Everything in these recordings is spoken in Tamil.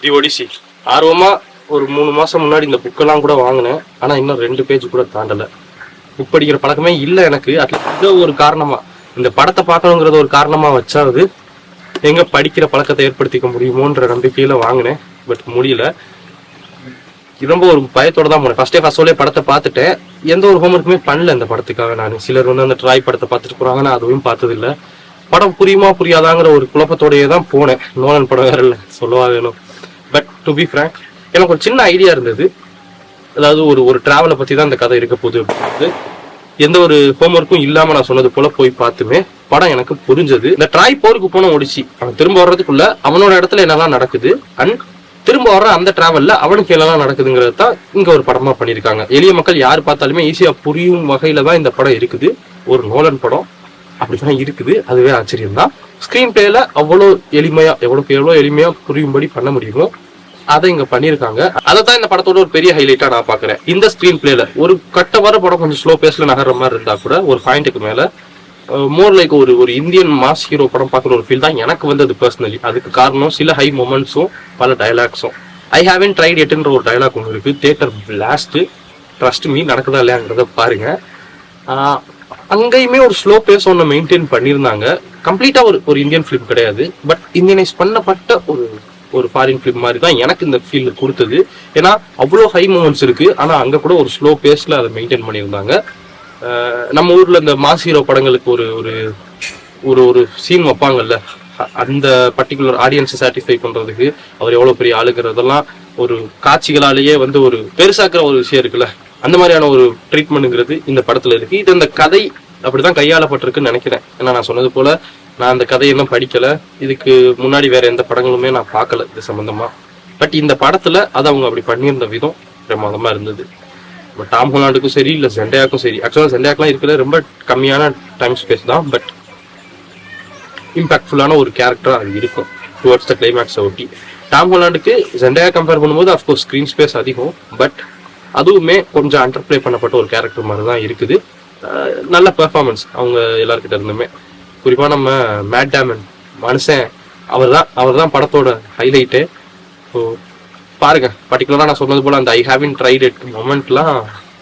தி ஒடிசி ஆர்வமா ஒரு 3 மாசம் முன்னாடி இந்த புக்கெல்லாம் கூட வாங்கினேன். ஆனா இன்னும் 2 பேஜ் கூட தாண்டல. புக் படிக்கிற பழக்கமே இல்லை எனக்கு. அட்லீஸ்ட் ஒரு காரணமா இந்த படத்தை பார்க்கணுங்கிறத ஒரு காரணமா வச்சாவது எங்க படிக்கிற பழக்கத்தை ஏற்படுத்திக்க முடியுமோன்ற நம்பிக்கையில வாங்கினேன். பட் முடியல. ரொம்ப ஒரு பயத்தோட தான் போனேன். ஃபர்ஸ்டே படத்தை பார்த்துட்டேன். எந்த ஒரு ஹோம்ஒர்க்குமே பண்ணல இந்த படத்துக்காக. நான் சிலர் வந்து அந்த ட்ராய் படத்தை பார்த்துட்டு போறாங்க, நான் அதுவும் பார்த்தது இல்லை. படம் புரியுமா புரியாதாங்கிற ஒரு குழப்பத்தோடையே தான் போனேன். நோலன் படம் வேற இல்லை, சொல்லவா வேணும். பட் டு பி ஃப்ராங்க், எனக்கு ஒரு சின்ன ஐடியா இருந்தது. அதாவது ஒரு டிராவலை பத்தி தான் இந்த கதை இருக்க போகுது அப்படின்றது. எந்த ஒரு ஹோம்ஒர்க்கும் இல்லாம நான் சொன்னது போல போய் பார்த்துமே படம் எனக்கு புரிஞ்சது. இந்த ட்ராய் போருக்கு போன ஒடிச்சி அவன் திரும்ப வர்றதுக்குள்ள அவனோட இடத்துல என்னெல்லாம் நடக்குது அண்ட் திரும்ப வர்ற அந்த டிராவல்ல அவனுக்கு என்னெல்லாம் நடக்குதுங்கிறது தான் இங்க ஒரு படமா பண்ணியிருக்காங்க. எளிய மக்கள் யார் பார்த்தாலுமே ஈஸியா புரியும் வகையில தான் இந்த படம் இருக்குது. ஒரு நோலன் படம் அப்படிதான் இருக்குது. அதுவே ஆச்சரியம் தான். ஸ்கிரீன் பிளேல அவ்வளோ எளிமையா எவ்வளோ எளிமையா புரியும்படி பண்ண முடியுமோ அதை இங்க பண்ணியிருக்காங்க. அதை தான் இந்த படத்தோட ஒரு பெரிய ஹைலைட்டா நான் பாக்குறேன். இந்த ஸ்கிரீன் பிளேல ஒரு கட்ட வர படம் கொஞ்சம் ஸ்லோ பேஸ்ல நகர்ற மாதிரி இருந்தா கூட ஒரு பாயிண்ட்டுக்கு மேல மோர் லைக் ஒரு இந்தியன் மாஸ் ஹீரோ படம் பார்க்குற ஒரு ஃபீல் தான் எனக்கு வந்தது பர்சனலி. அதுக்கு காரணம் சில ஹை மொமெண்ட்ஸும் பல டைலாக்ஸும். ஐ ஹேவன் ட்ரைட் எட்ன்ற ஒரு டைலாக் ஒன்று இருக்கு. தியேட்டர் பிளாஸ்ட், ட்ரஸ்ட் மீ, நடக்குதா இல்லையாங்கிறத பாருங்க. அங்கேயுமே ஒரு ஸ்லோ பேஸ் ஒன்று மெயின்டைன் பண்ணியிருந்தாங்க. கம்ப்ளீட்டா ஒரு இந்தியன் ஃபிலிம் கிடையாது, பட் இந்தியனைஸ் பண்ணப்பட்ட ஒரு ஃபாரின் ஃபிலிம் மாதிரி தான் எனக்கு இந்த ஃபீல் கொடுத்தது. ஏன்னா அவ்வளோ ஹை மூமெண்ட்ஸ் இருக்கு, ஆனா அங்க கூட ஒரு ஸ்லோ பேஸ்ல அதை மெயின்டைன் பண்ணியிருந்தாங்க. நம்ம ஊர்ல இந்த மாஸ் ஹீரோ படங்களுக்கு ஒரு சீன் வைப்பாங்கல்ல, அந்த பர்டிகுலர் ஆடியன்ஸை சாட்டிஸ்ஃபை பண்றதுக்கு அவர் எவ்வளவு பெரிய ஆளுங்கிறதெல்லாம் ஒரு காட்சிகளாலேயே வந்து ஒரு பெருசாக்குற ஒரு விஷயம் இருக்குல்ல, அந்த மாதிரியான ஒரு ட்ரீட்மெண்ட்ங்கிறது இந்த படத்துல இருக்கு. இது அந்த கதை அப்படிதான் கையாளப்பட்டிருக்குன்னு நினைக்கிறேன். ஏன்னா நான் சொன்னது போல நான் அந்த கதையெல்லாம் படிக்கல, இதுக்கு முன்னாடி வேற எந்த படங்களுமே நான் பார்க்கல இது சம்பந்தமா. பட் இந்த படத்துல அதை அவங்க அப்படி பண்ணியிருந்த விதம் பிரமாதமா இருந்தது. டாம் ஹாலண்டுக்கும் சரி இல்ல ஜெண்டையாக்கும் சரி, ஆக்சுவலா ஜெண்டையாக்கெல்லாம் இருக்கிற ரொம்ப கம்மியான டைம் ஸ்பேஸ் தான், பட் இம்பாக்ட்ஃபுல்லான ஒரு கேரக்டரா அது இருக்கும் டுவர்ட்ஸ் த கிளைமேக்ஸை ஒட்டி. டாம் ஹாலண்டுக்கு ஜெண்டையா கம்பேர் பண்ணும்போது அஃப்கோர்ஸ் ஸ்கிரீன் ஸ்பேஸ் அதிகம், பட் அதுவுமே கொஞ்சம் அண்டர்பிளே பண்ணப்பட்ட ஒரு கேரக்டர் மாதிரி தான் இருக்குது. நல்ல பெர்ஃபார்மன்ஸ் அவங்க எல்லாருக்கிட்ட இருந்துமே. குறிப்பா நம்ம மேட் டேமன் மனுஷன், அவர் தான் படத்தோட ஹைலைட்டு. பாருங்க, பர்டிகுலரா நான் சொன்னது போல அந்த ஐ ஹேவன் ட்ரைட் இட் மொமெண்ட்லாம்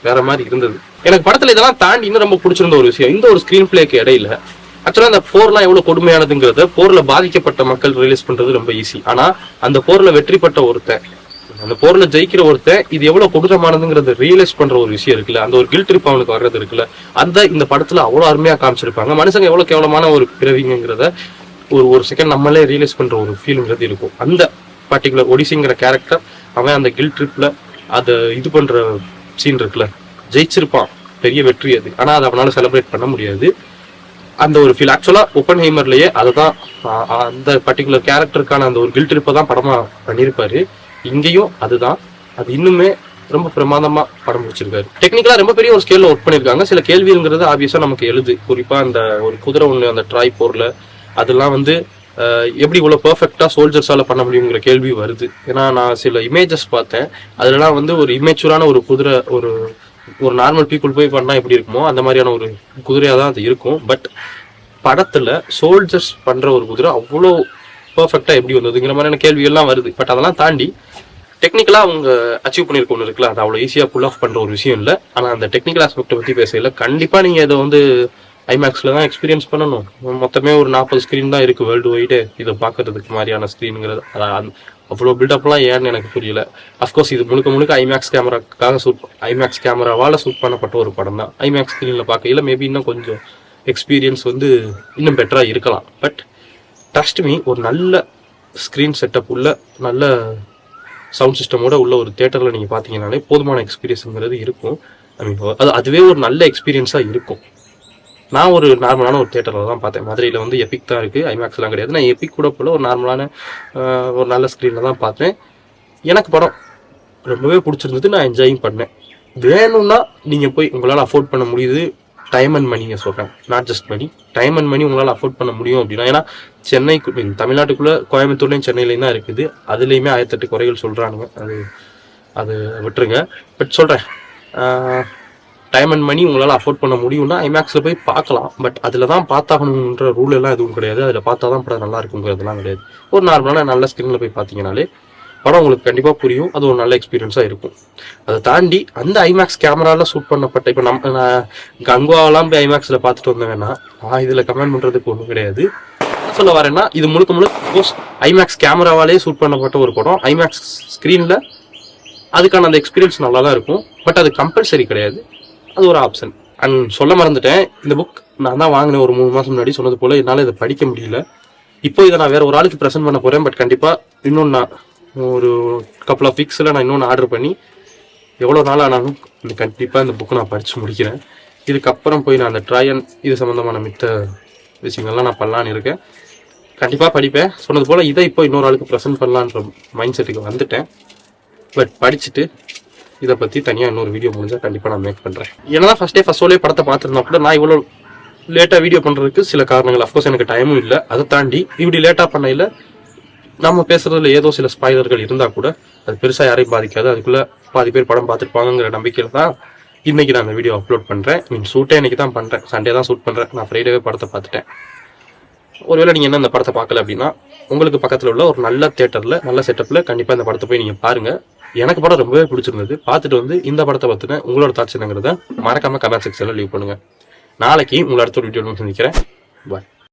வேற மாதிரி இருந்தது. எனக்கு படத்துல இதெல்லாம் தாண்டி இன்னும் ரொம்ப பிடிச்சிருந்த ஒரு விஷயம், இந்த ஒரு ஸ்கிரீன் பிளேக்கு இடையில ஆக்சுவலா அந்த போர்லாம் எவ்வளவு கொடுமையானதுங்கிறத, போர்ல பாதிக்கப்பட்ட மக்கள் ரியலைஸ் பண்றது ரொம்ப ஈஸி. ஆனா அந்த போர்ல வெற்றி பெற்ற ஒருத்தன், அந்த போர்ல ஜெயிக்கிற ஒருத்தன் இது எவ்வளவு கொடூரமானதுங்கிறத ரியலைஸ் பண்ற ஒரு விஷயம் இருக்குல்ல, அந்த ஒரு கில்ட் ட்ரிப் அவனுக்கு வர்றது இருக்குல்ல, அந்த இந்த படத்துல அவ்வளவு அருமையா காமிச்சிருப்பாங்க. மனுஷங்க எவ்வளவு கேவலமான ஒரு பிறவிங்கிறத ஒரு செகண்ட் நம்மளே ரியலைஸ் பண்ற ஒரு ஃபீலுங்கிறது இருக்கும். அந்த பர்டிகுலர் ஒடிசிங்கிற கேரக்டர் அவன் அந்த கில்ட் ட்ரிப்ல அதை இது பண்ற சீன் இருக்குல்ல, ஜெயிச்சிருப்பான், பெரிய வெற்றி அது. ஆனா அதை அவனால செலிப்ரேட் பண்ண முடியாது. அந்த ஒரு ஃபீல் ஆக்சுவலா ஓப்பன்ஹைமர்லயே அதுதான், அந்த பர்டிகுலர் கேரக்டருக்கான அந்த ஒரு கில்ட் ட்ரிப்பை தான் படமா பண்ணியிருப்பாரு. இங்கேயும் அதுதான். அது இன்னுமே ரொம்ப பிரமாதமா படம் முடிச்சிருக்காரு. டெக்னிக்கலா ரொம்ப பெரிய ஒரு ஸ்கேல்ல ஒர்க் பண்ணிருக்காங்க. சில கேள்விங்கிறது ஆப்வியஸா நமக்கு எழுது. குறிப்பா அந்த ஒரு குதிரை ஒண்ணு அந்த ட்ராய் போர்ல அதெல்லாம் வந்து எப்படி இவ்வளவு பெர்ஃபெக்டா சோல்ஜர்ஸால பண்ண முடியுங்கிற கேள்வி வருது. ஏன்னா நான் சில இமேஜஸ் பார்த்தேன், அதுலலாம் வந்து ஒரு இமேச்சூரான ஒரு குதிரை ஒரு நார்மல் பீப்புள் போய் பண்ணா எப்படி இருக்குமோ அந்த மாதிரியான ஒரு குதிரையா தான் அது இருக்கும். பட் படத்துல சோல்ஜர்ஸ் பண்ற ஒரு குதிரை அவ்வளோ பெர்ஃபெக்டா எப்படி வந்ததுங்கிற மாதிரியான கேள்விகள்லாம் வருது. பட் அதெல்லாம் தாண்டி டெக்னிக்கலா அவங்க அச்சீவ் பண்ணிருக்க ஒன்று இருக்குல்ல, அது அவ்வளோ ஈஸியா புல் ஆஃப் பண்ற ஒரு விஷயம் இல்லை. ஆனா அந்த டெக்னிக்கல் ஆஸ்பெக்டை பத்தி பேசல. கண்டிப்பா நீங்க இதை வந்து ஐமேக்ஸ்ல தான் எக்ஸ்பீரியன்ஸ் பண்ணணும். மொத்தமே ஒரு 40 ஸ்கிரீன் தான் இருக்கு வேர்ல்டு வைடு இதை பார்க்கறதுக்கு மாதிரியான ஸ்கிரீனுங்கிறது. அவ்வளோ பில்டப்லாம் ஏன்னு எனக்கு புரியல. அஃப்கோர்ஸ் இது முழுக்க ஐமேக்ஸ் கேமராவால ஷூட் பண்ணப்பட்ட ஒரு படம் தான். ஐமேக்ஸ் ஸ்கிரீன்ல பார்க்கல மேபி இன்னும் கொஞ்சம் எக்ஸ்பீரியன்ஸ் வந்து இன்னும் பெட்டரா இருக்கலாம். பட் ட்ரஸ்ட் மீ, ஒரு நல்ல ஸ்கிரீன் செட்டப் உள்ள நல்ல சவுண்ட் சிஸ்டமோட உள்ள ஒரு தியேட்டர்ல நீங்க பாத்தீங்கன்னாலே போதுமான எக்ஸ்பீரியன்ஸுங்கிறது இருக்கும். அதுவே ஒரு நல்ல எக்ஸ்பீரியன்ஸா இருக்கும். நான் ஒரு நார்மலான ஒரு தியேட்டரில் தான் பார்த்தேன். மதுரையில் வந்து எபிக் தான் இருக்குது, ஐமேக்ஸ்லாம் கிடையாது. நான் எபிக் கூட போல ஒரு நார்மலான ஒரு நல்ல ஸ்க்ரீனில் தான் பார்த்தேன். எனக்கு படம் ரொம்பவே பிடிச்சிருந்தது, நான் என்ஜாயும் பண்ணேன். வேணும்னா நீங்கள் போய் உங்களால் அஃபோர்ட் பண்ண முடியுது, டைம் அண்ட் மணியை சொல்கிறேன், not just money, time and money உங்களால் அஃபோர்ட் பண்ண முடியும் அப்படின்னா. ஏன்னா சென்னைக்கு தமிழ்நாட்டுக்குள்ளே கோயம்புத்தூர்லேயும் சென்னையிலையும் தான் இருக்குது. அதுலேயுமே 1008 குறைகள் சொல்கிறானுங்க, அது விட்டுருங்க. பட் சொல்கிறேன், டைம் அண்ட் மணி உங்களால் அஃபோர்ட் பண்ண முடியும்னா ஐமேக்ஸில் போய் பார்க்கலாம். பட் அதில் தான் பார்த்தாகணுன்ற ரூல் எல்லாம் எதுவும் கிடையாது. அதில் பார்த்தா தான் படம் நல்லா இருக்குங்கிறதுலாம் கிடையாது. ஒரு நார்மலான நல்ல ஸ்க்ரீனில் போய் பார்த்தீங்கனாலே படம் உங்களுக்கு கண்டிப்பாக புரியும். அது ஒரு நல்ல எக்ஸ்பீரியன்ஸாக இருக்கும். அதை தாண்டி அந்த ஐமேக்ஸ் கேமராவில் ஷூட் பண்ணப்பட்ட இப்போ நான் கங்குவாவெல்லாம் போய் ஐமேக்ஸில் பார்த்துட்டு வந்தேன்னா நான் இதில் கமெண்ட் பண்ணுறதுக்கு ஒன்றும் கிடையாது. சொல்ல வரேன்னா இது முழுக்க ஐமேக்ஸ் கேமராவாலே ஷூட் பண்ணப்பட்ட ஒரு படம். ஐமேக்ஸ் ஸ்க்ரீனில் அதுக்கான அந்த எக்ஸ்பீரியன்ஸ் நல்லா தான் இருக்கும். பட் அது கம்பல்சரி கிடையாது, அது ஒரு ஆப்ஷன். அண்ட் சொல்ல மறந்துட்டேன், இந்த புக் நான் தான் வாங்கினேன் ஒரு 3 மாதம் முன்னாடி. சொன்னது போல் என்னால் இதை படிக்க முடியல. இப்போ இதை நான் வேற ஒரு ஆளுக்கு ப்ரெசென்ட் பண்ண போகிறேன். பட் கண்டிப்பாக இன்னொன்று நான் ஒரு கப்புள் ஆஃப் வீக்ஸில் நான் இன்னொன்று ஆர்டர் பண்ணி எவ்வளோ நாள் ஆனாலும் கண்டிப்பாக இந்த புக்கை நான் படித்து முடிக்கிறேன். இதுக்கப்புறம் போய் நான் அந்த ட்ராயன் இது சம்மந்தமான மித்த விஷயங்கள்லாம் நான் பண்ணலான்னு இருக்கேன். கண்டிப்பாக படிப்பேன். சொன்னது போல் இதை இப்போ இன்னொரு ஆளுக்கு ப்ரெசென்ட் பண்ணலான்ற மைண்ட் செட்டுக்கு வந்துட்டேன். பட் படிச்சுட்டு இதை பற்றி தனியாக இன்னொரு வீடியோ முடிஞ்சால் கண்டிப்பாக நான் மேக் பண்ணுறேன். என்னதான் ஃபர்ஸ்ட் ஷோலே படத்தை பார்த்துருந்தா கூட நான் இவ்வளோ லேட்டாக வீடியோ பண்ணுறதுக்கு சில காரணங்கள். அஃப்கோர்ஸ் எனக்கு டைமும் இல்லை. அதை தாண்டி இப்படி லேட்டாக பண்ணையில் நம்ம பேசுறதுல ஏதோ சில ஸ்பாய்லர்கள் இருந்தால் கூட அது பெருசாக யாரையும் பாதிக்காது. அதுக்குள்ளே பாதி பேர் படம் பார்த்துருப்பாங்கிற நம்பிக்கையில் தான் இன்னைக்கு நான் அந்த வீடியோ அப்லோட் பண்ணுறேன். ஷூட்டே இன்னைக்கு தான் பண்ணுறேன். சண்டே தான் ஷூட் பண்ணுறேன். நான் ஃப்ரைடேவே படத்தை பார்த்துட்டேன். ஒருவேளை நீங்கள் என்ன இந்த படத்தை பார்க்கல அப்படின்னா உங்களுக்கு பக்கத்தில் உள்ள ஒரு நல்ல தியேட்டரில் நல்ல செட்டப்பில் கண்டிப்பாக இந்த படத்தை போய் நீங்கள் பாருங்கள். எனக்கு படம் ரொம்பவே பிடிச்சிருந்தது. பார்த்துட்டு வந்து இந்த படத்தை பற்றின உங்களோட தாட்ஸ் என்னங்கிறத மறக்காமல் கமெண்ட் செக்ஷனில் லீவ் பண்ணுங்கள். நாளைக்கு உங்களை அடுத்த ஒரு வீடியோ சந்திக்கிறேன். பாய்.